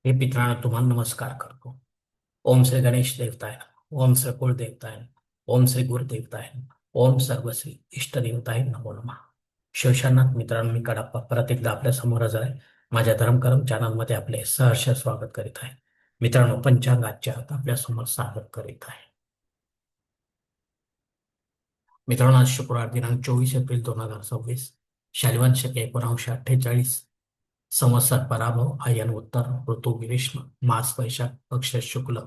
हे पितरांना तुम्हाला नमस्कार करतो. ओम श्री गणेश देवताय, ओम श्री कुळ देवताय, ओम श्री गुरुदेवताय, ओम सर्वश्री इष्ट देवताय नमो नमः. शिवशानात मित्रांनो, मी कडाप्पा परत एकदा आपल्या समोर हजर आहे. माझ्या धर्मकरम चॅनलमध्ये आपले सहर्ष स्वागत करीत आहे. मित्रांनो, पंचांगाच्या आपल्या समोर सादर करीत आहे. मित्रांनो, आज शुक्रवार दिनांक 24 एप्रिल 2026, शालिवान शके 1948, संवत्सर पराभव, आयन उत्तर, ऋतू ग्रीष्म, मास वैशाख, पक्ष शुक्ल.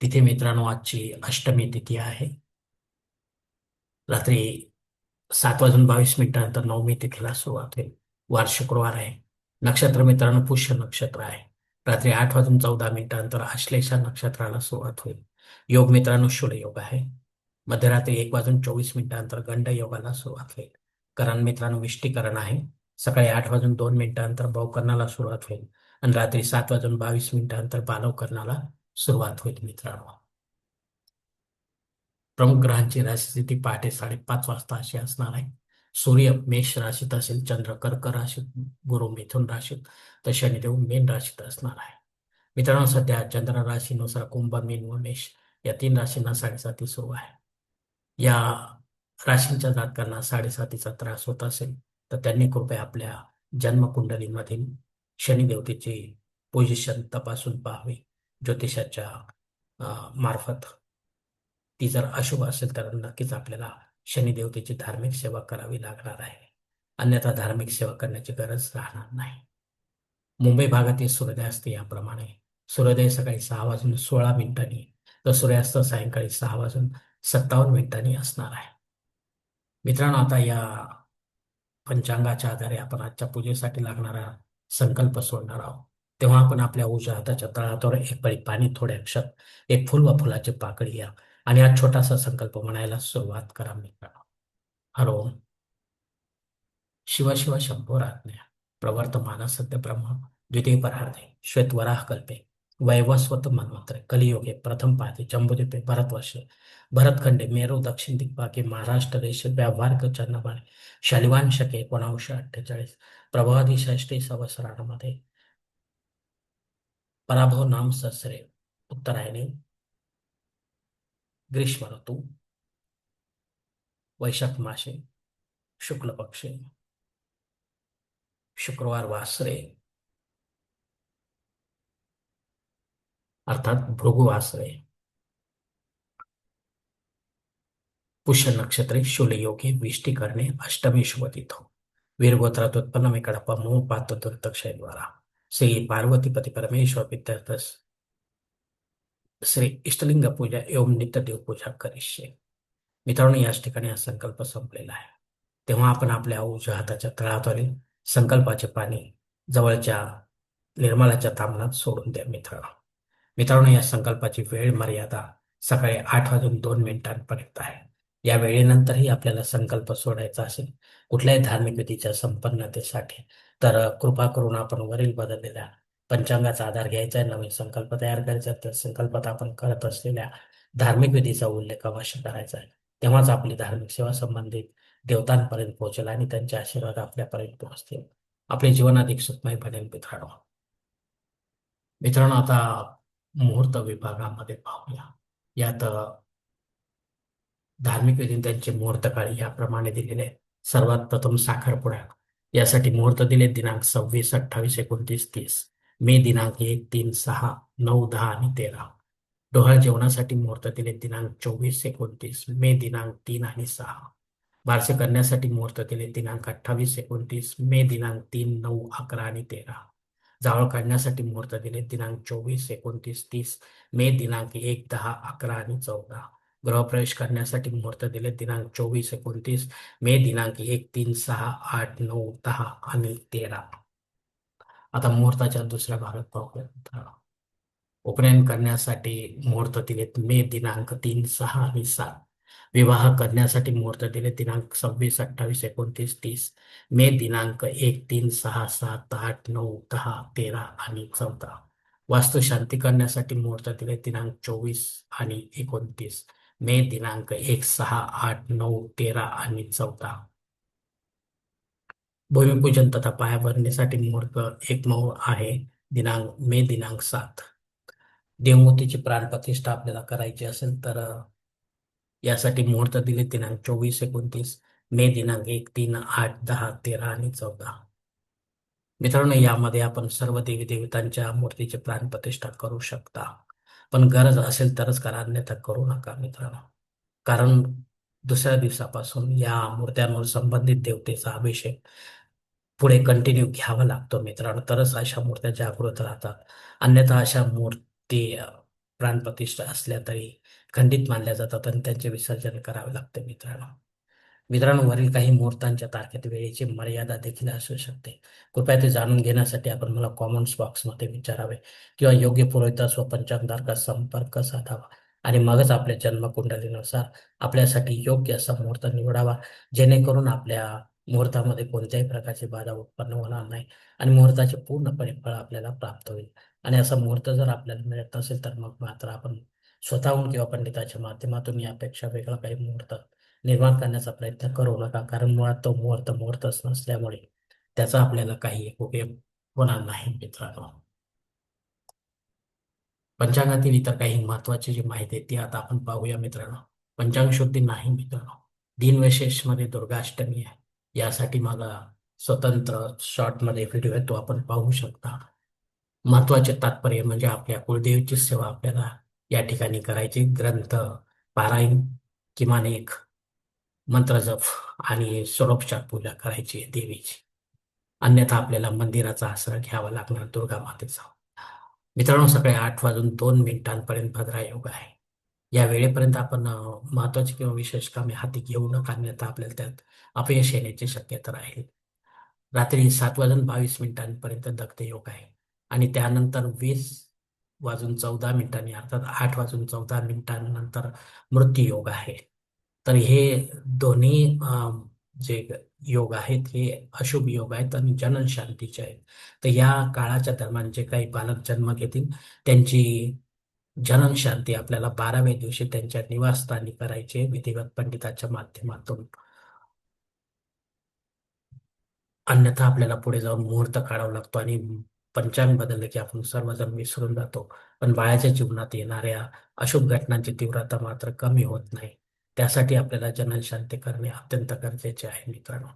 तिथे मित्रांनो, आजची अष्टमी तिथी आहे. रात्री 7:22 नवमी तिथीला सुरुवात होईल. वार शुक्रवार आहे. नक्षत्र मित्रांनो पुष्य नक्षत्र आहे. रात्री 8:14 आश्लेषा नक्षत्राला सुरुवात होईल. योग मित्रांनो शुभ योग आहे. मध्यरात्री 1:24 गंड योगाला सुरुवात होईल. करण मित्रांनो विष्टीकरण आहे. सकाळी 8:02 भवकरणाला सुरुवात होईल आणि रात्री 7:22 बालवकरणाला सुरुवात होईल. मित्रांनो, प्रमुख ग्रहांची राशीस्थिती पहाटे 5:30 अशी असणार आहे. सूर्य मेष राशीत असेल, चंद्र कर्क राशीत, गुरु मिथुन राशीत, तर शनिदेव मीन राशीत असणार आहे. मित्रांनो, सध्या चंद्र राशीनुसार कुंभ, मीन व मेष या 3 राशींना साडेसाती सुरू आहे. या राशींच्या जातकांना साडेसातीचा त्रास होत असेल तर त्यांनी कृपया आपल्या जन्मकुंडलीमधील शनिदेवतेची पोझिशन तपासून पाहावी ज्योतिषाच्या मार्फत. ती जर अशुभ असेल तर नक्कीच आपल्याला शनिदेवतेची धार्मिक सेवा करावी लागणार आहे. अन्यथा धार्मिक सेवा करण्याची गरज राहणार नाही. मुंबई भागातील सूर्योदय याप्रमाणे: सूर्योदय सकाळी 6:16 तर सूर्यास्त सायंकाळी 6:57 असणार आहे. मित्रांनो, आता या पंचांगाच्या आधारे आपण आजच्या पूजेसाठी लागणारा संकल्प सोडणार आहोत. तेव्हा आपण आपल्या उजव्या हाताच्या तळहातावर एक पळी पाणी, थोडे अक्षत, एक फुल व फुलाची पाकळी या आणि हा छोटासा संकल्प म्हणायला सुरुवात करा. मित्रांनो, हरो शिव शिव शंभोराज्ञा प्रवर्तमान सत्य ब्रह्म द्वितीय परार्धे श्वेतवराह कल्पे वैवस्वत मन्वंतरे कलियुगे प्रथम पादे जम्बूद्वीपे भरतवर्षे भरतखंडे मेरू दक्षिण दिग्भागे महाराष्ट्र देश व्यावहारिक चंद्रमाने शालिवान शके 1948 प्रभादी षष्टी संवत्सरामध्ये पराभव नाम ससरे उत्तरायणी ग्रीष्म ऋतू वैशाख मासे शुक्ल पक्षे शुक्रवार वासरे अर्थात भृगु वासरे पुष्य नक्षत्रे शूलयोगे विष्टी करणे अष्टमी शुभतिथ हो. वीरगोत्रात उत्पन्न में कड़प्पा मोह पात्र दुर्दक्षय द्वारा श्री पार्वतीपति परमेश्वर विद्यार्थ श्री इष्टलिंग पूजा एवं नित्य देव पूजा करिष्ये. मित्रांनो, याच ठिकाणी हा संकल्प संपलेला आहे. तेव्हा आपण आपल्या उजव्या हाताच्या तळहातावरील संकल्पाचे पाणी जवळच्या निर्मलाच्या तांबणात सोडून द्या. मित्रांनो, या संकल्पाची वेळ मर्यादा सकाळी 8:02 आहे. या वेळेनंतरही आपल्याला संकल्प सोडायचा असेल कुठल्याही धार्मिक विधीच्या संपन्नतेसाठी तर कृपा करून आपण वरील बदललेल्या पंचांगाचा आधार घ्यायचा आहे. नवीन संकल्प तयार करायचा, त्या संकल्पात आपण करत असलेल्या धार्मिक विधीचा उल्लेख अवश्य करायचा आहे. तेव्हाच आपली धार्मिक सेवा संबंधित देवतांपर्यंत पोहोचेल आणि त्यांचे आशीर्वाद आपल्यापर्यंत पोहोचतील. आपले जीवन अधिक सुखमय बनेल. मित्रांनो, आता मुहूर्त विभागामध्ये पाहूया. यात धार्मिक विधी त्यांचे मुहूर्त काळी याप्रमाणे दिलेले आहेत. सर्वात प्रथम साखरपुडा यासाठी मुहूर्त दिले दिनांक 26, 28, 29, 30. मे दिनांक 1, 3, 6, 9, 10 आणि 13. डोहाळ जेवणासाठी मुहूर्त दिले दिनांक 24, 29, मे दिनांक 3 आणि 6. बारसे करण्यासाठी मुहूर्त दिले दिनांक 28, 29, मे दिनांक 3, 9, 11 आणि 13. जावळ काढण्यासाठी मुहूर्त दिले दिनांक 24, 29, 30, मे दिनांक 1, 10, 11 आणि 14. गृहप्रवेश करण्यासाठी मुहूर्त दिले दिनांक 24, 29, मे दिनांक 1, 3, 6, 8, 9, 10 आणि 13. आता मुहूर्ताच्या दुसऱ्या भागात पाहूया. उपनयन करण्यासाठी मुहूर्त दिलेत मे दिनांक 3, 6 आणि 7. विवाह करण्यासाठी मुहूर्त दिले दिनांक 26, 28, 29, 30. मे दिनांक 1, 3, 6, 7, 8, 9, 10, 13 आणि 14. वास्तुशांती करण्यासाठी मुहूर्त दिले दिनांक 24 आणि 29. मे दिनांक 1, 6, 8, 9, 13 आणि 14. भूमिपूजन तथा पायाभरणीसाठी मुहूर्त एक मऊ आहे. दिनांक देवमूर्तीची प्राणप्रतिष्ठा आपल्याला करायची असेल तर यासाठी मुहूर्त दिले दिनांक 24, 29 मे, दिनांक 1, 3, 8, 10, 13 आणि 14. मित्रांनो, यामध्ये आपण सर्व देवी देवतांच्या मूर्तीची प्राणप्रतिष्ठा करू शकता. पण गरज असेल तरच करा, अन्यथा करू नका मित्रांनो. कारण दुसऱ्या दिवसापासून या मूर्त्यांवर संबंधित देवतेचा अभिषेक पुढे कंटिन्यू घ्यावा लागतो मित्रांनो, तरच अशा मूर्त्या जागृत राहतात. अन्यथा अशा मूर्ती प्राणप्रतिष्ठा असल्या तरी खंडित मानल्या जातात आणि त्यांचे विसर्जन करावे लागते मित्रांनो. वरील काही मुहूर्तांच्या तारखेत वेळेची मर्यादा देखील असू शकते. कृपया ते जाणून घेण्यासाठी आपण मला कॉमेंट्स बॉक्समध्ये विचारावे किंवा योग्य पुरोहितास व पंचांगधारकाचा संपर्क साधावा आणि मगच आपल्या जन्मकुंडलीनुसार आपल्यासाठी योग्य असा मुहूर्त निवडावा, जेणेकरून आपल्या मुहूर्तामध्ये कोणत्याही प्रकारची बाधा उत्पन्न होणार नाही आणि मुहूर्ताचे पूर्णपणे फळ आपल्याला प्राप्त होईल. आणि असा मुहूर्त जर आपल्याला मिळत नसेल तर मग मात्र आपण स्वतःहून किंवा पंडिताच्या माध्यमातून यापेक्षा वेगळा काही मुहूर्त निर्माण करण्याचा प्रयत्न करू नका. कारण मुळात तो मुहूर्तच नसल्यामुळे त्याचा आपल्याला काही उपयोग होणार नाही मित्रांनो. पंचांगातील इतर काही महत्वाची जी माहिती आहे ती आता आपण पाहूया मित्रांनो. पंचांग शुद्धी नाही मित्रांनो. दिनविशेष मध्ये दुर्गाष्टमी आहे. यासाठी मला स्वतंत्र शॉर्टमध्ये व्हिडिओ आहे, तो आपण पाहू शकता. महत्वाचे तात्पर्य म्हणजे आपल्या कुलदेवीची सेवा आपल्याला या ठिकाणी करायची. ग्रंथ पारायण, किमान एक मंत्र जप आणि षोडोपचार पूजा करायची आहे देवीची. अन्यथा आपल्याला मंदिराचा आसरा घ्यावा लागणार दुर्गा मातेचा. मित्रांनो, सकाळी 8 वाजून 2 मिनिटांपर्यंत भद्रा योग आहे. या वेळेपर्यंत आपण महत्वाची किंवा विशेष कामे हाती घेऊ नका, अन्यथा आपल्याला त्यात अपयश येण्याची शक्यता राहील. रात्री 7 वाजून 22 मिनिटांपर्यंत दग्ध योग आहे आणि त्यानंतर 20 वाजून 14 मिनिटांनी अर्थात 8 वाजून 14 मिनिटांनंतर मृत्यू योग आहे. तर हे दोन्ही जे योग आहेत हे अशुभ योग आहेत आणि जनन शांतीचे आहेत. तर या काळाच्या दरम्यान जे काही बालक जन्म घेतील त्यांची जनन शांती आपल्याला 12व्या दिवशी त्यांच्या निवासस्थानी करायची आहे विधिवत पंडिताच्या माध्यमातून. अन्यथा आपल्याला पुढे जाऊन मुहूर्त काढावा लागतो आणि पंचांग बदललं की आपण सर्वजण विसरून जातो. पण बाळाच्या जीवनात येणाऱ्या अशुभ घटनांची तीव्रता मात्र कमी होत नाही. त्यासाठी आपल्याला जननशांती करणे अत्यंत गरजेचे आहे मित्रांनो.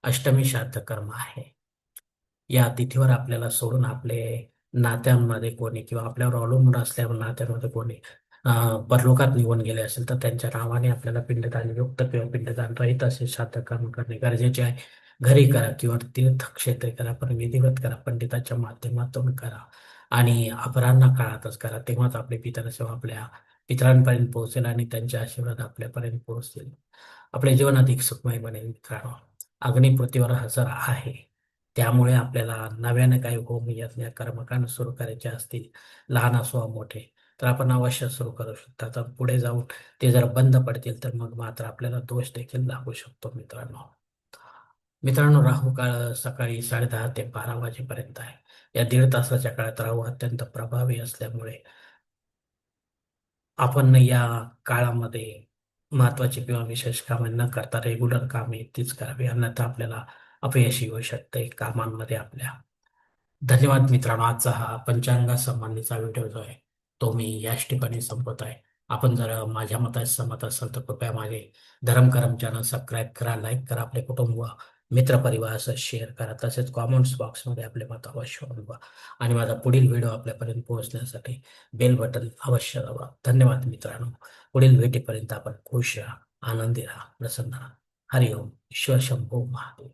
अष्टमी श्राद्ध कर्म आहे. या तिथीवर आपल्याला सोडून आपले नात्यांमध्ये कोणी किंवा आपल्यावर अवलंबून असल्यावर नात्यांमध्ये कोणी परलोकात निघून गेले असेल तर त्यांच्या नावाने आपल्याला पिंडदान युक्त किंवा पिंडदान रहित असे श्राद्ध कर्म करणे गरजेचे आहे. घरी करा किंवा तीर्थक्षेत्री करा, पण विधिवत करा, पंडिताच्या माध्यमातून करा आणि अपराह्न काळातच करा. तेव्हाच आपले पितरसेवा आपल्या पितरांपर्यंत पोहोचेल आणि त्यांचे आशीर्वाद आपल्यापर्यंत पोहोचतील. आपले जीवन अधिक सुखमय बनेल मित्रांनो. अग्निपृथ्वीवर हजर आहे, त्यामुळे आपल्याला नव्याने काही होम यज्ञ कर्मकांड सुरू करायचे असतील, लहान असो वा मोठे, तर आपण अवश्य सुरू करू शकता. तर पुढे जाऊन ते जर बंद पडतील तर मग मात्र आपल्याला दोष देखील लागू शकतो मित्रांनो. राहू काळ सकाळी 10:30 ते 12 वाजेपर्यंत आहे. या 1.5 तासाच्या काळात राहू अत्यंत प्रभावी असल्यामुळे आपण या काळामध्ये महत्वाची किंवा विशेष कामे न करता रेग्युलर कामे तीच करावी, अन्यथा आपल्याला अपयश येऊ शकते कामांमध्ये आपल्या. धन्यवाद मित्रांनो. आजचा हा पंचांगा संबंधीचा व्हिडिओ जो आहे तो मी याच ठिकाणी संपवत आहे. आपण जर माझ्या मताशी सहमत असाल तर कृपया माझे धर्मकरम चॅनल सबस्क्राईब करा, लाईक करा, आपले कुटुंब मित्रपरिवारासह शेअर करा, तसेच कॉमेंट्स बॉक्समध्ये आपले मत अवश्य नोंदवा आणि माझा पुढील व्हिडिओ आपल्यापर्यंत पोहोचण्यासाठी बेल बटन अवश्य दाबा. धन्यवाद मित्रांनो. पुढील भेटीपर्यंत आपण खुश राहा, आनंदी राहा, प्रसन्न राहा. हरिओम. ईश्वर शंभू महादेव.